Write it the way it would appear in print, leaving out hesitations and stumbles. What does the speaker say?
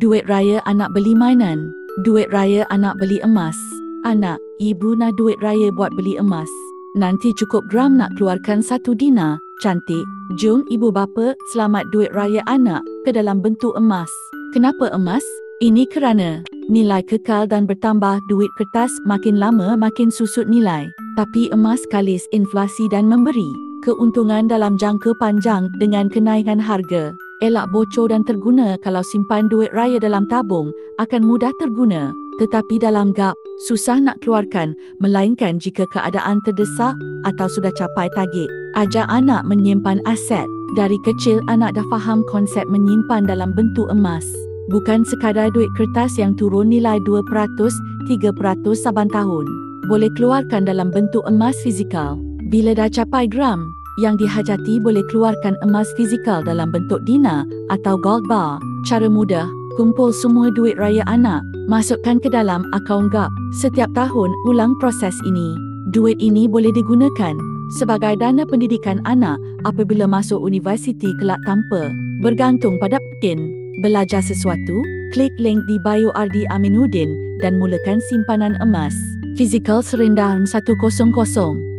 Duit raya anak beli mainan. Duit raya anak beli emas. Anak, ibu nak duit raya buat beli emas. Nanti cukup gram nak keluarkan 1 dinar. Cantik. Jom ibu bapa selamat duit raya anak ke dalam bentuk emas. Kenapa emas? Ini kerana nilai kekal dan bertambah. Duit kertas makin lama makin susut nilai. Tapi emas kalis inflasi dan memberi keuntungan dalam jangka panjang dengan kenaikan harga. Elak bocor dan terguna. Kalau simpan duit raya dalam tabung, akan mudah terguna. Tetapi dalam GAP, susah nak keluarkan, melainkan jika keadaan terdesak atau sudah capai target. Ajar anak menyimpan aset. Dari kecil anak dah faham konsep menyimpan dalam bentuk emas. Bukan sekadar duit kertas yang turun nilai 2%, 3% saban tahun. Boleh keluarkan dalam bentuk emas fizikal. Bila dah capai gram yang dihajati, boleh keluarkan emas fizikal dalam bentuk dinar atau gold bar. Cara mudah, kumpul semua duit raya anak, masukkan ke dalam akaun GAP. Setiap tahun, ulang proses ini. Duit ini boleh digunakan sebagai dana pendidikan anak apabila masuk universiti kelak tanpa bergantung pada PIN. Belajar sesuatu? Klik link di bio Ardi Aminuddin dan mulakan simpanan emas fizikal serendah 100.